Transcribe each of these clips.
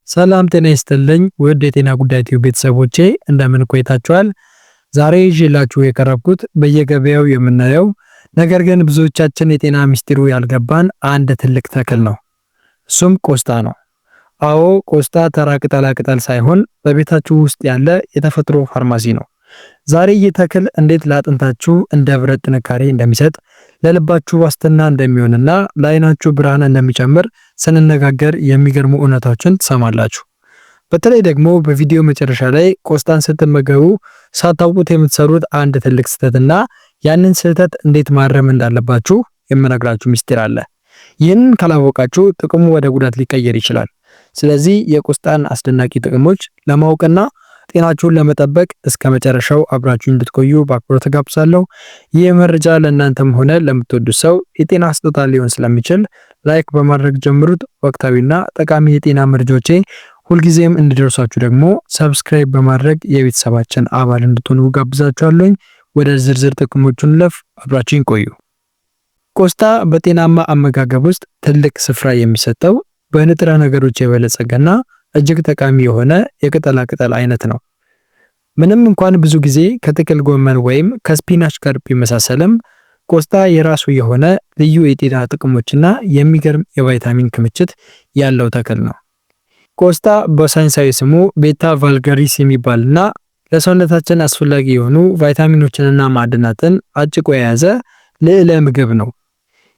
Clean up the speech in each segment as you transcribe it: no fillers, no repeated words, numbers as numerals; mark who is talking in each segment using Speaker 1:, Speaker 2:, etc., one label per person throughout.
Speaker 1: ሰላም ጤና ይስጥልኝ ውድ የጤና ጉዳይ ቲዩብ ቤተሰቦቼ እንደምን ቆይታችኋል? ዛሬ ይዤላችሁ የቀረብኩት በየገበያው የምናየው ነገር ግን ብዙዎቻችን የጤና ሚስጥሩ ያልገባን አንድ ትልቅ ተክል ነው። እሱም ቆስጣ ነው። አዎ ቆስጣ ተራ ቅጠል ሳይሆን በቤታችሁ ውስጥ ያለ የተፈጥሮ ፋርማሲ ነው። ዛሬ ይህ ተክል እንዴት ለአጥንታችሁ እንደ ብረት ጥንካሬ እንደሚሰጥ፣ ለልባችሁ ዋስትና እንደሚሆንና ለዓይናችሁ ብርሃን እንደሚጨምር ስንነጋገር የሚገርሙ እውነታዎችን ትሰማላችሁ። በተለይ ደግሞ በቪዲዮ መጨረሻ ላይ ቆስጣን ስትመገቡ ሳታውቁት የምትሰሩት አንድ ትልቅ ስህተትና ያንን ስህተት እንዴት ማረም እንዳለባችሁ የምነግራችሁ ሚስጥር አለ። ይህንን ካላወቃችሁ ጥቅሙ ወደ ጉዳት ሊቀየር ይችላል። ስለዚህ የቆስጣን አስደናቂ ጥቅሞች ለማወቅና ጤናችሁን ለመጠበቅ እስከ መጨረሻው አብራችሁ እንድትቆዩ በአክብሮት ተጋብዛለሁ። ይህ መረጃ ለእናንተም ሆነ ለምትወዱት ሰው የጤና ስጦታ ሊሆን ስለሚችል ላይክ በማድረግ ጀምሩት። ወቅታዊና ጠቃሚ የጤና መረጃዎቼ ሁልጊዜም እንዲደርሷችሁ ደግሞ ሰብስክራይብ በማድረግ የቤተሰባችን አባል እንድትሆኑ ጋብዛችኋለሁ። ወደ ዝርዝር ጥቅሞቹን ለፍ አብራችሁን ቆዩ። ቆስጣ በጤናማ አመጋገብ ውስጥ ትልቅ ስፍራ የሚሰጠው በንጥረ ነገሮች የበለጸገና እጅግ ጠቃሚ የሆነ የቅጠላ ቅጠል አይነት ነው። ምንም እንኳን ብዙ ጊዜ ከጥቅል ጎመን ወይም ከስፒናች ጋር ቢመሳሰልም ቆስጣ የራሱ የሆነ ልዩ የጤና ጥቅሞችና የሚገርም የቫይታሚን ክምችት ያለው ተክል ነው። ቆስጣ በሳይንሳዊ ስሙ ቤታ ቫልጋሪስ የሚባልና ለሰውነታችን አስፈላጊ የሆኑ ቫይታሚኖችንና ማዕድናትን አጭቆ የያዘ ልዕለ ምግብ ነው።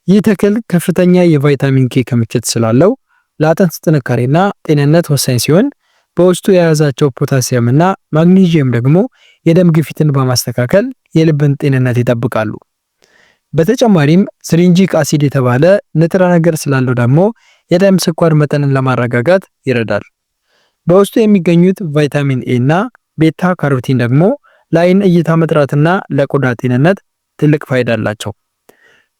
Speaker 1: ይህ ተክል ከፍተኛ የቫይታሚን ኬ ክምችት ስላለው ለአጥንት ጥንካሬና ጤንነት ወሳኝ ሲሆን በውስጡ የያዛቸው ፖታሲየም እና ማግኒዚየም ደግሞ የደም ግፊትን በማስተካከል የልብን ጤንነት ይጠብቃሉ። በተጨማሪም ሲሪንጂክ አሲድ የተባለ ንጥረ ነገር ስላለው ደግሞ የደም ስኳር መጠንን ለማረጋጋት ይረዳል። በውስጡ የሚገኙት ቫይታሚን ኤ እና ቤታ ካሮቲን ደግሞ ለዓይን እይታ መጥራትና ለቆዳ ጤንነት ትልቅ ፋይዳ አላቸው።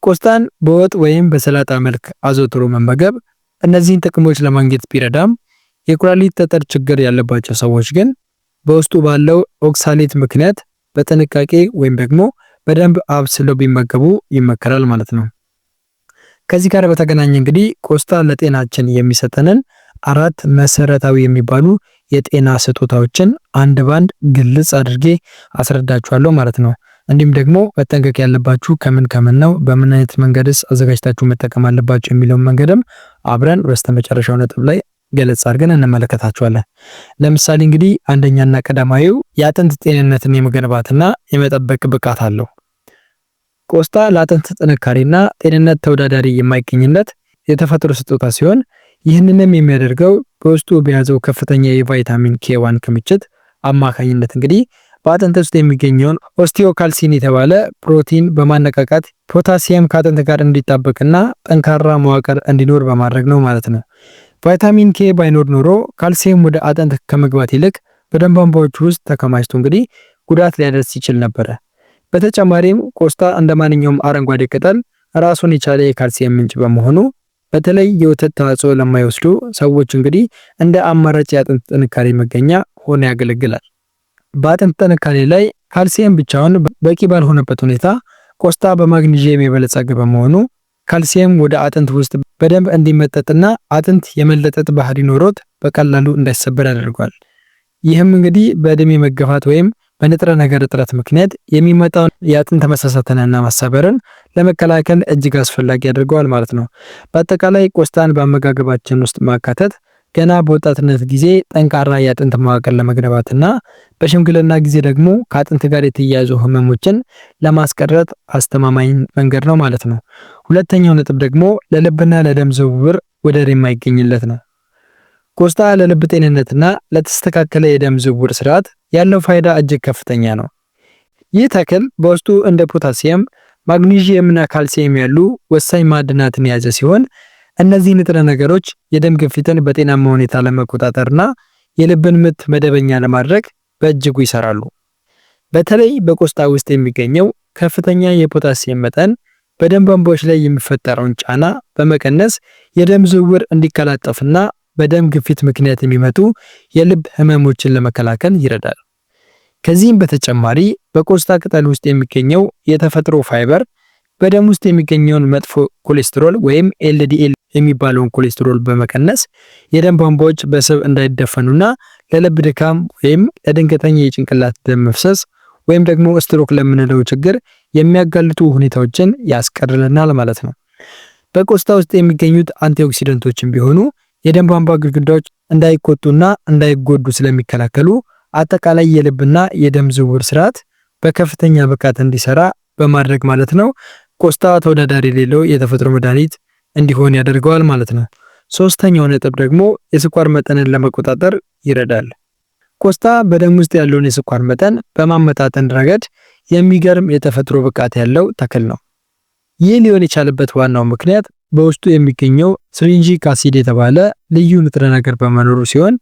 Speaker 1: ቆስጣን በወጥ ወይም በሰላጣ መልክ አዘውትሮ መመገብ እነዚህን ጥቅሞች ለማግኘት ቢረዳም የኩላሊት ጠጠር ችግር ያለባቸው ሰዎች ግን በውስጡ ባለው ኦክሳሌት ምክንያት በጥንቃቄ ወይም ደግሞ በደንብ አብስለው ቢመገቡ ይመከራል ማለት ነው። ከዚህ ጋር በተገናኘ እንግዲህ ቆስጣ ለጤናችን የሚሰጠንን 4 መሰረታዊ የሚባሉ የጤና ስጦታዎችን አንድ ባንድ ግልጽ አድርጌ አስረዳችኋለሁ ማለት ነው። እንዲሁም ደግሞ መጠንቀቅ ያለባችሁ ከምን ነው፣ በምን አይነት መንገድስ አዘጋጅታችሁ መጠቀም አለባችሁ የሚለውን መንገድም አብረን በስተመጨረሻው ነጥብ ላይ ገለጽ አድርገን እንመለከታችኋለን። ለምሳሌ እንግዲህ አንደኛና ቀዳማዊው የአጥንት ጤንነትን የመገንባትና የመጠበቅ ብቃት አለው። ቆስጣ ለአጥንት ጥንካሬና ጤንነት ተወዳዳሪ የማይገኝለት የተፈጥሮ ስጦታ ሲሆን ይህንንም የሚያደርገው በውስጡ በያዘው ከፍተኛ የቫይታሚን ኬ1 ክምችት አማካኝነት እንግዲህ በአጥንት ውስጥ የሚገኘውን ኦስቲዮካልሲን የተባለ ፕሮቲን በማነቃቃት ፖታሲየም ከአጥንት ጋር እንዲጣበቅና ጠንካራ መዋቅር እንዲኖር በማድረግ ነው ማለት ነው። ቫይታሚን ኬ ባይኖር ኖሮ ካልሲየም ወደ አጥንት ከመግባት ይልቅ በደም ቧንቧዎች ውስጥ ተከማችቶ እንግዲህ ጉዳት ሊያደርስ ይችል ነበረ። በተጨማሪም ቆስጣ እንደማንኛውም አረንጓዴ ቅጠል ራሱን የቻለ የካልሲየም ምንጭ በመሆኑ በተለይ የወተት ተዋጽኦ ለማይወስዱ ሰዎች እንግዲህ እንደ አማራጭ የአጥንት ጥንካሬ መገኛ ሆኖ ያገለግላል። በአጥንት ጥንካሬ ላይ ካልሲየም ብቻውን በቂ ባልሆነበት ሁኔታ ቆስጣ በማግኒዚየም የበለጸገ በመሆኑ ካልሲየም ወደ አጥንት ውስጥ በደንብ እንዲመጠጥና አጥንት የመለጠጥ ባህሪ ኖሮት በቀላሉ እንዳይሰበር ያደርጋል። ይህም እንግዲህ በእድሜ መገፋት ወይም በንጥረ ነገር እጥረት ምክንያት የሚመጣውን የአጥንት መሳሳትንና ማሳበርን ለመከላከል እጅግ አስፈላጊ ያደርገዋል ማለት ነው። በአጠቃላይ ቆስጣን በአመጋገባችን ውስጥ ማካተት ገና በወጣትነት ጊዜ ጠንካራ የአጥንት መዋቅር ለመገንባትና በሽምግልና ጊዜ ደግሞ ከአጥንት ጋር የተያያዙ ህመሞችን ለማስቀረት አስተማማኝ መንገድ ነው ማለት ነው። ሁለተኛው ነጥብ ደግሞ ለልብና ለደም ዝውውር ወደር የማይገኝለት ነው። ቆስጣ ለልብ ጤንነትና ለተስተካከለ የደም ዝውውር ስርዓት ያለው ፋይዳ እጅግ ከፍተኛ ነው። ይህ ተክል በውስጡ እንደ ፖታሲየም፣ ማግኒዚየምና ካልሲየም ያሉ ወሳኝ ማዕድናትን የያዘ ሲሆን እነዚህ ንጥረ ነገሮች የደም ግፊትን በጤናማ ሁኔታ ለመቆጣጠርና የልብን ምት መደበኛ ለማድረግ በእጅጉ ይሰራሉ። በተለይ በቆስጣ ውስጥ የሚገኘው ከፍተኛ የፖታሲየም መጠን በደም ቧንቧዎች ላይ የሚፈጠረውን ጫና በመቀነስ የደም ዝውውር እንዲቀላጠፍና በደም ግፊት ምክንያት የሚመጡ የልብ ህመሞችን ለመከላከል ይረዳል። ከዚህም በተጨማሪ በቆስጣ ቅጠል ውስጥ የሚገኘው የተፈጥሮ ፋይበር በደም ውስጥ የሚገኘውን መጥፎ ኮሌስትሮል ወይም ኤልዲኤል የሚባለውን ኮሌስትሮል በመቀነስ የደም ቧንቧዎች በስብ እንዳይደፈኑና ለልብ ድካም ወይም ለድንገተኛ የጭንቅላት ደም መፍሰስ ወይም ደግሞ ስትሮክ ለምንለው ችግር የሚያጋልጡ ሁኔታዎችን ያስቀርልናል ማለት ነው። በቆስጣ ውስጥ የሚገኙት አንቲኦክሲደንቶችም ቢሆኑ የደም ቧንቧ ግድግዳዎች እንዳይቆጡና እንዳይጎዱ ስለሚከላከሉ አጠቃላይ የልብና የደም ዝውውር ስርዓት በከፍተኛ ብቃት እንዲሰራ በማድረግ ማለት ነው ቆስጣ ተወዳዳሪ የሌለው የተፈጥሮ መድኃኒት እንዲሆን ያደርገዋል ማለት ነው። ሶስተኛው ነጥብ ደግሞ የስኳር መጠንን ለመቆጣጠር ይረዳል። ቆስጣ በደም ውስጥ ያለውን የስኳር መጠን በማመጣጠን ረገድ የሚገርም የተፈጥሮ ብቃት ያለው ተክል ነው። ይህ ሊሆን የቻለበት ዋናው ምክንያት በውስጡ የሚገኘው ሲትሪጂክ አሲድ የተባለ ልዩ ንጥረ ነገር በመኖሩ ሲሆን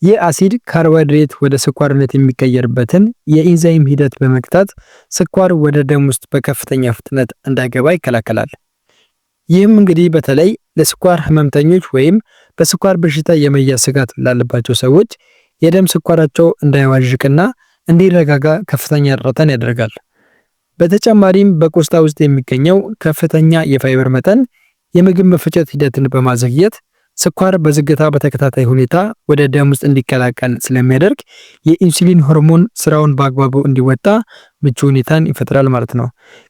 Speaker 1: ይህ አሲድ ካርቦሃይድሬት ወደ ስኳርነት የሚቀየርበትን የኢንዛይም ሂደት በመግታት ስኳር ወደ ደም ውስጥ በከፍተኛ ፍጥነት እንዳይገባ ይከላከላል። ይህም እንግዲህ በተለይ ለስኳር ህመምተኞች ወይም በስኳር በሽታ የመያዝ ስጋት ላለባቸው ሰዎች የደም ስኳራቸው እንዳይዋዥቅና እንዲረጋጋ ከፍተኛ እርዳታን ያደርጋል። በተጨማሪም በቆስጣ ውስጥ የሚገኘው ከፍተኛ የፋይበር መጠን የምግብ መፈጨት ሂደትን በማዘግየት ስኳር በዝግታ በተከታታይ ሁኔታ ወደ ደም ውስጥ እንዲቀላቀል ስለሚያደርግ የኢንሱሊን ሆርሞን ስራውን በአግባቡ እንዲወጣ ምቹ ሁኔታን ይፈጥራል ማለት ነው።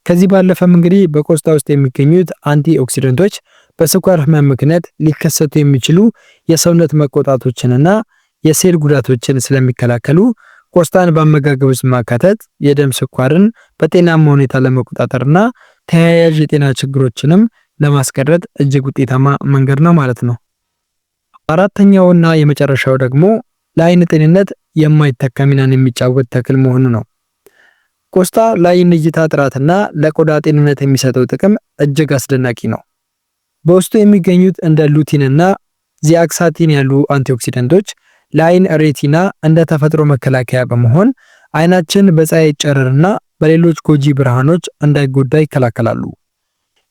Speaker 1: ከዚህ ባለፈም እንግዲህ በቆስጣ ውስጥ የሚገኙት አንቲ ኦክሲደንቶች በስኳር ህመም ምክንያት ሊከሰቱ የሚችሉ የሰውነት መቆጣቶችንና የሴል ጉዳቶችን ስለሚከላከሉ ቆስጣን በአመጋገብ ውስጥ ማካተት የደም ስኳርን በጤናማ ሁኔታ ለመቆጣጠርና ተያያዥ የጤና ችግሮችንም ለማስቀረት እጅግ ውጤታማ መንገድ ነው ማለት ነው። አራተኛውና የመጨረሻው ደግሞ ለአይን ጤንነት የማይተካ ሚናን የሚጫወት ተክል መሆኑ ነው። ቆስጣ ለአይን እይታ ጥራትና ለቆዳ ጤንነት የሚሰጠው ጥቅም እጅግ አስደናቂ ነው። በውስጡ የሚገኙት እንደ ሉቲንና ዚአክሳቲን ያሉ አንቲኦክሲደንቶች ለአይን ሬቲና እንደ ተፈጥሮ መከላከያ በመሆን አይናችን በፀሐይ ጨረርና በሌሎች ጎጂ ብርሃኖች እንዳይጎዳ ይከላከላሉ።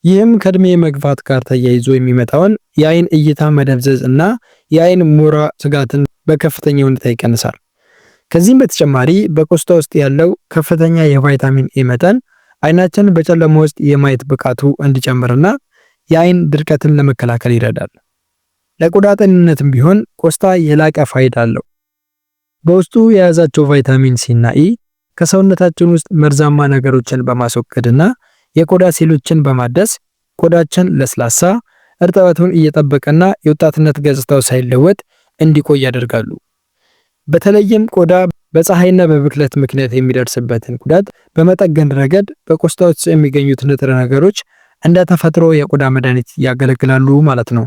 Speaker 1: ይህም ከእድሜ መግፋት ጋር ተያይዞ የሚመጣውን የአይን እይታ መደብዘዝ እና የአይን ሞራ ስጋትን በከፍተኛ ሁኔታ ይቀንሳል። ከዚህም በተጨማሪ በቆስጣ ውስጥ ያለው ከፍተኛ የቫይታሚን ኤ መጠን አይናችን በጨለማ ውስጥ የማየት ብቃቱ እንዲጨምርና የአይን ድርቀትን ለመከላከል ይረዳል። ለቆዳ ጤንነትም ቢሆን ቆስጣ የላቀ ፋይዳ አለው። በውስጡ የያዛቸው ቫይታሚን ሲ እና ኢ ከሰውነታችን ውስጥ መርዛማ ነገሮችን በማስወገድና የቆዳ ሴሎችን በማደስ ቆዳችን ለስላሳ እርጥበቱን እየጠበቀና የወጣትነት ገጽታው ሳይለወጥ እንዲቆይ ያደርጋሉ። በተለይም ቆዳ በፀሐይና በብክለት ምክንያት የሚደርስበትን ጉዳት በመጠገን ረገድ በቆስጣ ውስጥ የሚገኙት ንጥረ ነገሮች እንደ ተፈጥሮ የቆዳ መድኃኒት ያገለግላሉ ማለት ነው።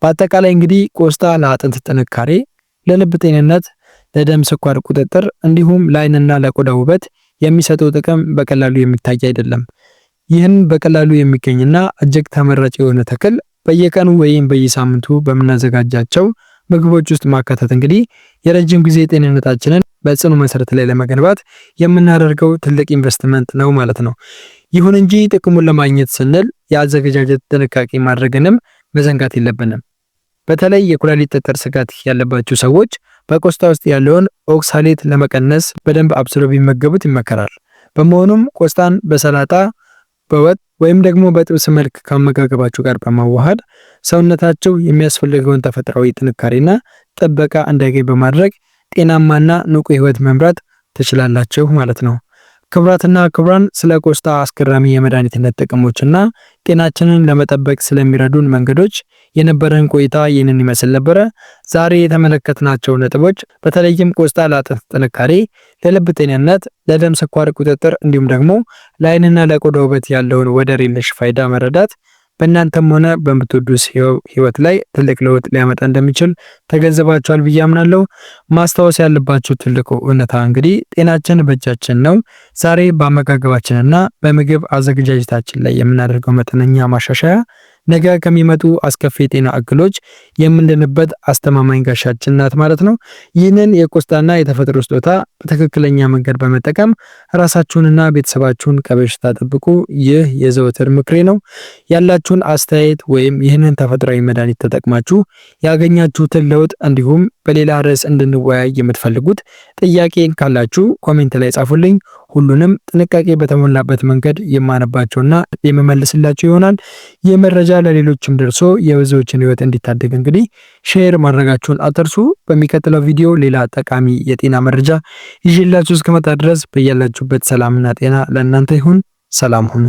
Speaker 1: በአጠቃላይ እንግዲህ ቆስጣ ለአጥንት ጥንካሬ፣ ለልብ ጤንነት፣ ለደም ስኳር ቁጥጥር እንዲሁም ለአይንና ለቆዳ ውበት የሚሰጠው ጥቅም በቀላሉ የሚታይ አይደለም። ይህን በቀላሉ የሚገኝና እጅግ ተመራጭ የሆነ ተክል በየቀኑ ወይም በየሳምንቱ በምናዘጋጃቸው ምግቦች ውስጥ ማካተት እንግዲህ የረጅም ጊዜ ጤንነታችንን በጽኑ መሰረት ላይ ለመገንባት የምናደርገው ትልቅ ኢንቨስትመንት ነው ማለት ነው። ይሁን እንጂ ጥቅሙን ለማግኘት ስንል የአዘገጃጀት ጥንቃቄ ማድረግንም መዘንጋት የለብንም። በተለይ የኩላሊት ጠጠር ስጋት ያለባቸው ሰዎች በቆስጣ ውስጥ ያለውን ኦክሳሌት ለመቀነስ በደንብ አብስሎ ቢመገቡት ይመከራል። በመሆኑም ቆስጣን በሰላጣ በወጥ ወይም ደግሞ በጥብስ መልክ ከአመጋገባችሁ ጋር በማዋሃድ ሰውነታቸው የሚያስፈልገውን ተፈጥሯዊ ጥንካሬና ጥበቃ እንዲያገኝ በማድረግ ጤናማና ንቁ ህይወት መምራት ትችላላችሁ ማለት ነው። ክቡራትና ክቡራን ስለ ቆስጣ አስገራሚ የመድኃኒትነት ጥቅሞችና ጤናችንን ለመጠበቅ ስለሚረዱን መንገዶች የነበረን ቆይታ ይህንን ይመስል ነበረ። ዛሬ የተመለከትናቸው ነጥቦች በተለይም ቆስጣ ለአጥንት ጥንካሬ፣ ለልብ ጤንነት፣ ለደም ስኳር ቁጥጥር እንዲሁም ደግሞ ለአይንና ለቆዳ ውበት ያለውን ወደር የለሽ ፋይዳ መረዳት በእናንተም ሆነ በምትወዱት ህይወት ላይ ትልቅ ለውጥ ሊያመጣ እንደሚችል ተገንዝባችኋል ብዬ አምናለሁ። ማስታወስ ያለባችሁ ትልቁ እውነታ እንግዲህ ጤናችን በእጃችን ነው። ዛሬ በአመጋገባችንና በምግብ አዘገጃጀታችን ላይ የምናደርገው መጠነኛ ማሻሻያ ነገ ከሚመጡ አስከፊ የጤና እክሎች የምንድንበት አስተማማኝ ጋሻችን ናት ማለት ነው። ይህንን የቆስጣና የተፈጥሮ ስጦታ በትክክለኛ መንገድ በመጠቀም ራሳችሁንና ቤተሰባችሁን ከበሽታ ጠብቁ። ይህ የዘወትር ምክሬ ነው። ያላችሁን አስተያየት ወይም ይህንን ተፈጥሯዊ መድኃኒት ተጠቅማችሁ ያገኛችሁትን ለውጥ እንዲሁም በሌላ ርዕስ እንድንወያይ የምትፈልጉት ጥያቄን ካላችሁ ኮሜንት ላይ ጻፉልኝ። ሁሉንም ጥንቃቄ በተሞላበት መንገድ የማነባቸውና የመመልስላቸው ይሆናል። የመረጃ ለሌሎችም ደርሶ የብዙዎችን ህይወት እንዲታደግ እንግዲህ ሼር ማድረጋችሁን አትርሱ። በሚቀጥለው ቪዲዮ ሌላ ጠቃሚ የጤና መረጃ ይዤላችሁ እስከመጣ ድረስ በያላችሁበት ሰላምና ጤና ለእናንተ ይሁን። ሰላም ሁኑ።